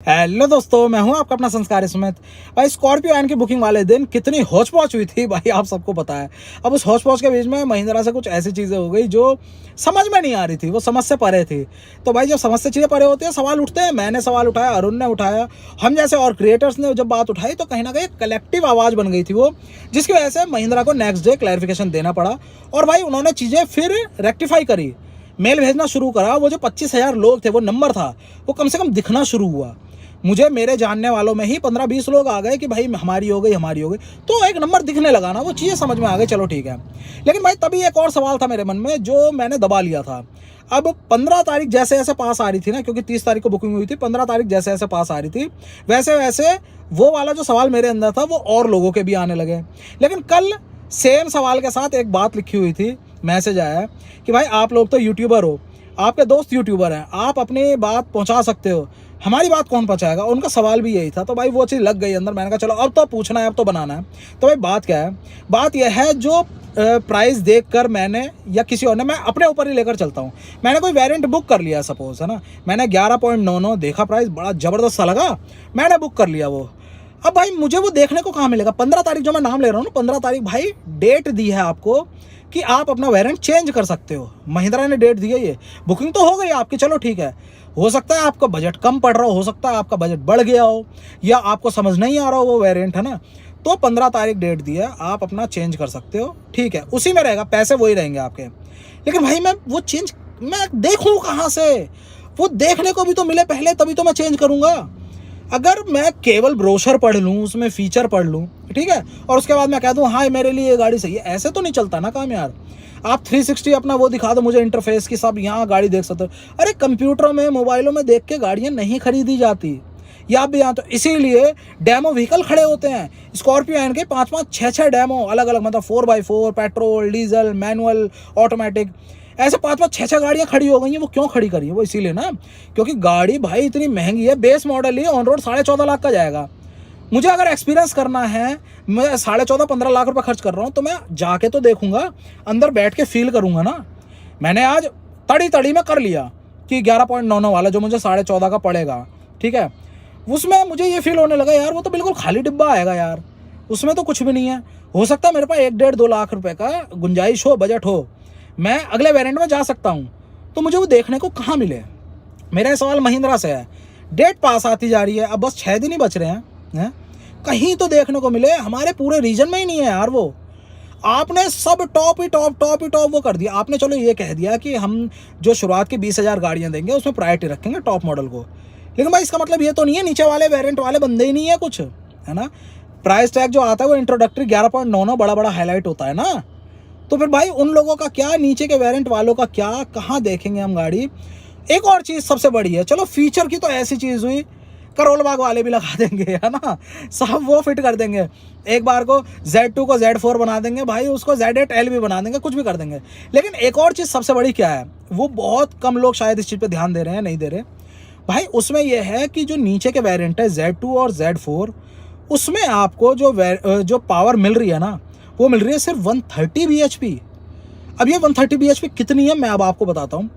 Hello दोस्तों, मैं हूं आपका अपना संस्कार सुमित। भाई स्कॉर्पियो एन की बुकिंग वाले दिन कितनी होच पौच हुई थी भाई, आप सबको पता है। अब उस होच पौच के बीच में महिंद्रा से कुछ ऐसी चीज़ें हो गई जो समझ में नहीं आ रही थी, वो समझ से परे थी। तो भाई जब समझ से चीज़ें परे होती है सवाल उठते हैं। मैंने सवाल उठाया, अरुण ने उठाया, हम जैसे और क्रिएटर्स ने जब बात उठाई तो कहीं ना कहीं कलेक्टिव आवाज़ बन गई थी वो, जिसकी वजह से महिंद्रा को नेक्स्ट डे क्लैरिफिकेशन देना पड़ा। और भाई उन्होंने चीज़ें फिर रेक्टिफाई करी, मेल भेजना शुरू करा। वो जो 25,000 लोग थे, वो नंबर था, वो कम से कम दिखना शुरू हुआ। मुझे मेरे जानने वालों में ही 15-20 लोग आ गए कि भाई हमारी हो गई, हमारी हो गई। तो एक नंबर दिखने लगा ना, वो चीज़ें समझ में आ गई, चलो ठीक है। लेकिन भाई तभी एक और सवाल था मेरे मन में जो मैंने दबा लिया था। अब 15 तारीख जैसे जैसे पास आ रही थी ना, क्योंकि 30 तारीख को बुकिंग हुई थी, 15 तारीख जैसे जैसे पास आ रही थी, वैसे वैसे वो वाला जो सवाल मेरे अंदर था वो और लोगों के भी आने लगे। लेकिन कल सेम सवाल के साथ एक बात लिखी हुई थी, मैसेज आया कि भाई आप लोग तो यूट्यूबर हो, आपके दोस्त यूट्यूबर हैं, आप अपनी बात पहुंचा सकते हो, हमारी बात कौन पहुंचाएगा। उनका सवाल भी यही था। तो भाई वो चीज़ लग गई अंदर। मैंने कहा चलो अब तो पूछना है, अब तो बनाना है। तो भाई बात क्या है, बात यह है जो प्राइस देखकर मैंने या किसी और ने, मैं अपने ऊपर ही लेकर चलता हूँ। मैंने कोई वेरिएंट बुक कर लिया सपोज, है ना, मैंने 11.99 देखा, प्राइस बड़ा ज़बरदस्त सा लगा, मैंने बुक कर लिया वो। अब भाई मुझे वो देखने को कहाँ मिलेगा। 15 तारीख जो मैं नाम ले रहा हूँ ना, 15 तारीख भाई डेट दी है आपको कि आप अपना वेरिएंट चेंज कर सकते हो। महिंद्रा ने डेट दी है, ये बुकिंग तो हो गई आपकी, चलो ठीक है। हो सकता है आपका बजट कम पड़ रहा हो सकता है आपका बजट बढ़ गया हो, या आपको समझ नहीं आ रहा हो वो वेरिएंट, है ना। तो 15 तारीख डेट दी है, आप अपना चेंज कर सकते हो, ठीक है, उसी में रहेगा, पैसे वही रहेंगे आपके। लेकिन भाई मैं वो चेंज मैं देखूँ कहाँ से? वो देखने को भी तो मिले पहले, तभी तो मैं चेंज करूँगा। अगर मैं केवल ब्रोशर पढ़ लूँ, उसमें फीचर पढ़ लूँ, ठीक है, और उसके बाद मैं कह दूँ हाँ मेरे लिए ये गाड़ी सही है, ऐसे तो नहीं चलता ना काम यार। आप 360 अपना वो दिखा दो मुझे इंटरफेस की, सब यहाँ गाड़ी देख सकते हो। अरे कंप्यूटरों में, मोबाइलों में देख के गाड़ियाँ नहीं खरीदी जाती, या आप भी यहाँ तो इसीलिए डैमो व्हीकल खड़े होते हैं। स्कॉर्पियो एन के 5-5, 6-6 डैमो अलग अलग, मतलब 4x4, petrol, diesel, manual, automatic, ऐसे 5-5, 6-6 गाड़ियाँ खड़ी हो गई हैं। वो क्यों खड़ी करी है? वो इसीलिए ना, क्योंकि गाड़ी भाई इतनी महंगी है। Base model he on road 14.5 lakh का जाएगा। मुझे अगर एक्सपीरियंस करना है, मैं 14.5-15 लाख रुपए खर्च कर रहा हूँ, तो मैं जाके तो देखूंगा, अंदर बैठ के फील करूंगा ना। मैंने आज तड़ी तड़ी में कर लिया कि 11.99 वाला जो मुझे 14.5 का पड़ेगा, ठीक है, उसमें मुझे ये फील होने लगा यार वो तो बिल्कुल खाली डिब्बा आएगा यार, उसमें तो कुछ भी नहीं है। हो सकता है मेरे पास 1-1.5-2 लाख रुपए का गुंजाइश हो, बजट हो, मैं अगले वेरिएंट में जा सकता हूँ, तो मुझे वो देखने को कहाँ मिले? मेरा सवाल महिंद्रा से है। डेट पास आती जा रही है, अब बस 6 दिन ही बच रहे हैं, कहीं तो देखने को मिले। हमारे पूरे रीजन में ही नहीं है यार वो। आपने सब टॉप ही टॉप वो कर दिया आपने। चलो ये कह दिया कि हम जो शुरुआत की 20,000 गाड़ियाँ देंगे उसमें प्रायोरिटी रखेंगे टॉप मॉडल को, लेकिन भाई इसका मतलब ये तो नहीं है नीचे वाले वेरिएंट वाले बंदे ही नहीं है कुछ, है ना। प्राइस टैग जो आता है वो इंट्रोडक्टरी 11.99 बड़ा बड़ा हाईलाइट होता है ना। तो फिर भाई उन लोगों का क्या, नीचे के वेरिएंट वालों का क्या, कहाँ देखेंगे हम गाड़ी? एक और चीज़ सबसे बड़ी है, चलो फीचर की तो ऐसी चीज़ हुई, करोल बाग वाले भी लगा देंगे, है ना, सब वो फिट कर देंगे। एक बार को Z2 को Z4 बना देंगे भाई, उसको Z8L भी बना देंगे, कुछ भी कर देंगे। लेकिन एक और चीज़ सबसे बड़ी क्या है, वो बहुत कम लोग शायद इस चीज़ पे ध्यान दे रहे हैं, नहीं दे रहे भाई। उसमें यह है कि जो नीचे के वेरिएंट है Z2 और Z4, उसमें आपको जो पावर मिल रही है ना, वो मिल रही है सिर्फ 130 bhp। अब ये 130 bhp कितनी है मैं अब आपको बताता हूँ।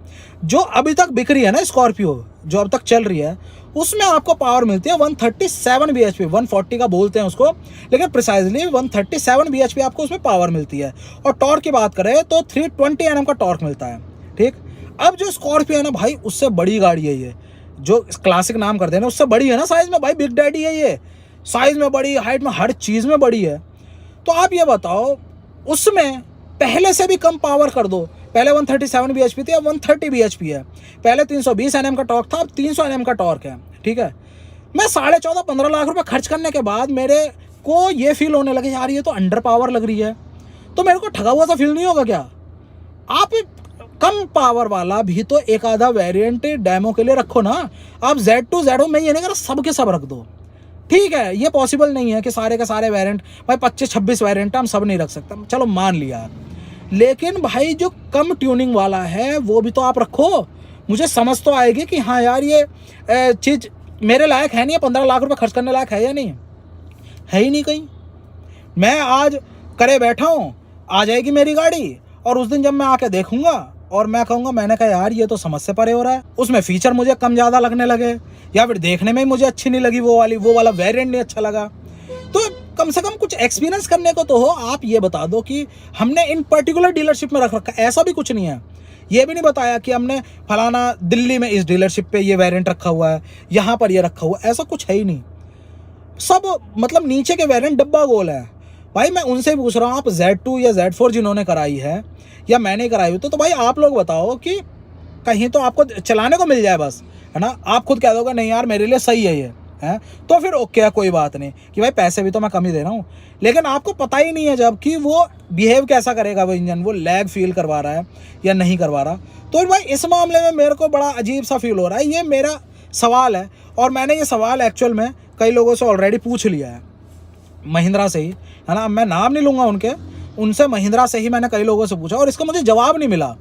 जो अभी तक बिक रही है ना स्कॉर्पियो, जो अब तक चल रही है, उसमें आपको पावर मिलती है 137 bhp। 140 का बोलते हैं उसको, लेकिन प्रिसाइजली 137 bhp आपको उसमें पावर मिलती है। और टॉर्क की बात करें तो 320 Nm का टॉर्क मिलता है, ठीक। अब जो स्कॉर्पियो है ना भाई, उससे बड़ी गाड़ी है ये, जो क्लासिक नाम करते हैं ना, उससे बड़ी है ना साइज में भाई, बिग डैडी है ये, साइज में बड़ी, हाइट में, हर चीज़ में बड़ी है। तो आप ये बताओ, उसमें पहले से भी कम पावर कर दो। पहले 137 bhp थी, अब 130 bhp है। पहले 320 Nm का टॉर्क था, अब 300 Nm का टॉर्क है, ठीक है। मैं 14.5-15 लाख रुपए खर्च करने के बाद मेरे को ये फील होने लगे यार ये तो अंडर पावर लग रही है, तो मेरे को ठगा हुआ सा फील नहीं होगा क्या? आप कम पावर वाला भी तो एक आधा वेरिएंट डेमो के लिए रखो ना। आप Z2 Z1 में ये नहीं कर, सब के सब रख दो, ठीक है। ये पॉसिबल नहीं है कि सारे के सारे वेरिएंट, भाई 25-26 वेरिएंट हम सब नहीं रख सकते, चलो मान लिया। लेकिन भाई जो कम ट्यूनिंग वाला है वो भी तो आप रखो, मुझे समझ तो आएगी कि हाँ यार ये चीज़ मेरे लायक है नहीं है, 15 लाख रुपए खर्च करने लायक है या नहीं है, ही नहीं कहीं। मैं आज करे बैठा हूँ, आ जाएगी मेरी गाड़ी, और उस दिन जब मैं आके देखूंगा और मैं कहूँगा, मैंने कहा यार ये तो समझ से परे हो रहा है। उसमें फीचर मुझे कम ज़्यादा लगने लगे, या फिर देखने में ही मुझे अच्छी नहीं लगी वो वाला वेरिएंट नहीं अच्छा लगा। तो कम से कम कुछ एक्सपीरियंस करने को तो हो। आप ये बता दो कि हमने इन पर्टिकुलर डीलरशिप में रख रखा, ऐसा भी कुछ नहीं है। ये भी नहीं बताया कि हमने फलाना दिल्ली में इस डीलरशिप पे ये वेरिएंट रखा हुआ है, यहाँ पर ये रखा हुआ है, ऐसा कुछ है ही नहीं। सब मतलब नीचे के वेरिएंट डब्बा गोल है। भाई मैं उनसे पूछ रहा हूँ, आप Z2 या Z4 जिन्होंने कराई है या मैंने कराई हो, तो भाई आप लोग बताओ कि कहीं तो आपको चलाने को मिल जाए बस, है ना। आप खुद कह दोगे नहीं यार मेरे लिए सही है ये, है तो फिर ओके है, कोई बात नहीं कि भाई पैसे भी तो मैं कम ही दे रहा हूँ। लेकिन आपको पता ही नहीं है जब कि वो बिहेव कैसा करेगा वो इंजन, वो लैग फील करवा रहा है या नहीं करवा रहा। तो भाई इस मामले में मेरे को बड़ा अजीब सा फील हो रहा है। ये मेरा सवाल है, और मैंने ये सवाल एक्चुअल में कई लोगों से ऑलरेडी पूछ लिया है, महिंद्रा से ही, है ना। मैं नाम नहीं लूँगा उनके, उनसे महिंद्रा से ही मैंने कई लोगों से पूछा और इसका मुझे जवाब नहीं मिला।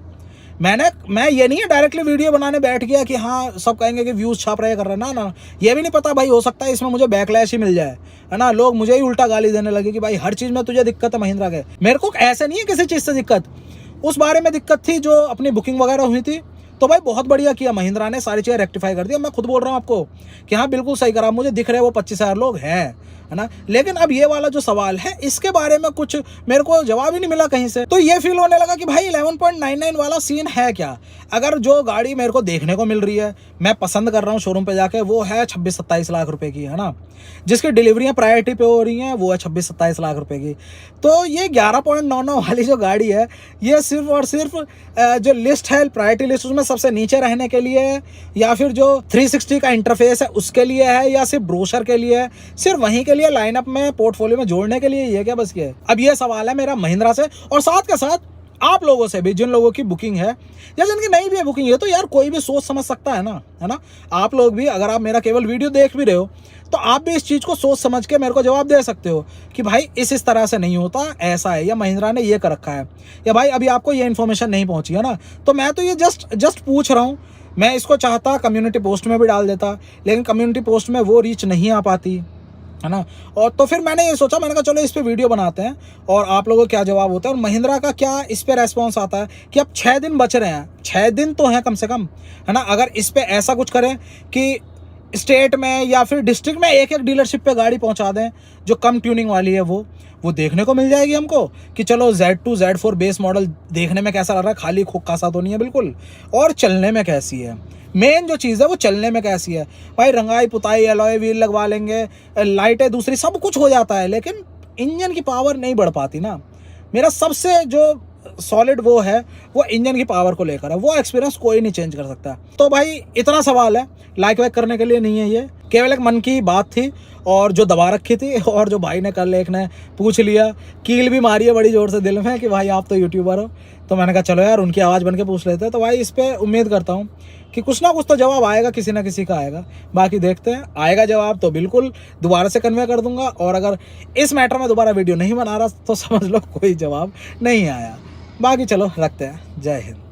मैं ये नहीं है डायरेक्टली वीडियो बनाने बैठ गया कि हाँ सब कहेंगे कि व्यूज़ छाप रहे कर रहे ना ना, ये भी नहीं पता भाई, हो सकता है इसमें मुझे बैकलैश ही मिल जाए, है ना। लोग मुझे ही उल्टा गाली देने लगे कि भाई हर चीज़ में तुझे दिक्कत है महिंद्रा के। मेरे को ऐसे नहीं है किसी चीज़ से दिक्कत, उस बारे में दिक्कत थी जो अपनी बुकिंग वगैरह हुई थी। तो भाई बहुत बढ़िया किया महिंद्रा ने, सारी चीज़ें रेक्टिफाई कर दी। मैं खुद बोल रहा हूँ आपको कि हाँ बिल्कुल सही करा, मुझे दिख रहे वो 25,000 लोग हैं, है ना। लेकिन अब ये वाला जो सवाल है इसके बारे में कुछ मेरे को जवाब ही नहीं मिला कहीं से। तो ये फील होने लगा कि भाई 11.99 वाला सीन है क्या। अगर जो गाड़ी मेरे को देखने को मिल रही है, मैं पसंद कर रहा हूँ शोरूम पे जाके, वो है 26-27 लाख रुपए की, है ना। जिसकी डिलीवरियाँ प्रायोरिटी पे हो रही हैं वो है 26-27 लाख रुपए की। तो ये 11.99 वाली जो गाड़ी है, ये सिर्फ और सिर्फ जो लिस्ट है प्रायोरिटी लिस्ट उसमें सबसे नीचे रहने के लिए है, या फिर जो 360 का इंटरफेस है उसके लिए है, या सिर्फ ब्रोशर के लिए है, सिर्फ वहीं के लिए लाइनअप में पोर्टफोलियो में जोड़ने के लिए, ये क्या बस ये। अब ये सवाल है मेरा महिंद्रा से और साथ के साथ आप लोगों से भी, जिन लोगों की बुकिंग है या जिनकी नहीं भी है बुकिंग, है तो यार कोई भी सोच समझ सकता है ना, है ना। आप लोग भी अगर आप मेरा केवल वीडियो देख भी रहे हो तो आप भी इस चीज़ को सोच समझ के मेरे को जवाब दे सकते हो कि भाई इस तरह से नहीं होता, ऐसा है, या महिंद्रा ने ये कर रखा है, या भाई अभी आपको ये इन्फॉर्मेशन नहीं पहुंची है ना। तो मैं तो ये जस्ट पूछ रहा हूँ। मैं इसको चाहता कम्युनिटी पोस्ट में भी डाल देता, लेकिन कम्युनिटी पोस्ट में वो रीच नहीं आ पाती, है ना। और तो फिर मैंने ये सोचा, मैंने कहा चलो इस पे वीडियो बनाते हैं और आप लोगों को क्या जवाब होता है और महिंद्रा का क्या इस पे रेस्पॉन्स आता है कि अब 6 दिन बच रहे हैं, 6 दिन तो हैं कम से कम, है ना। अगर इस पे ऐसा कुछ करें कि स्टेट में या फिर डिस्ट्रिक्ट में एक डीलरशिप पे गाड़ी पहुंचा दें जो कम ट्यूनिंग वाली है, वो देखने को मिल जाएगी हमको कि चलो Z2 Z4 बेस मॉडल देखने में कैसा लग रहा है, खाली खोखा सा तो नहीं है बिल्कुल, और चलने में कैसी है। मेन जो चीज़ है वो चलने में कैसी है। भाई रंगाई पुताई एलॉय व्हील लगवा लेंगे, लाइटें दूसरी सब कुछ हो जाता है, लेकिन इंजन की पावर नहीं बढ़ पाती ना। मेरा सबसे जो सॉलिड वो है वो इंजन की पावर को लेकर है, वो एक्सपीरियंस कोई नहीं चेंज कर सकता। तो भाई इतना सवाल है, लाइक वाइक करने के लिए नहीं है, ये केवल एक मन की बात थी और जो दबा रखी थी। और जो भाई ने कल एक ने पूछ लिया, कील भी मारी है बड़ी ज़ोर से दिल में कि भाई आप तो यूट्यूबर हो, तो मैंने कहा चलो यार उनकी आवाज़ बन के पूछ लेते हैं। तो भाई इस पर उम्मीद करता हूँ कि कुछ ना कुछ तो जवाब आएगा, किसी ना किसी का आएगा। बाकी देखते हैं, आएगा जवाब तो बिल्कुल दोबारा से कन्वे कर दूंगा, और अगर इस मैटर में दोबारा वीडियो नहीं बना रहा तो समझ लो कोई जवाब नहीं आया। बाकी चलो रखते हैं, जय हिंद।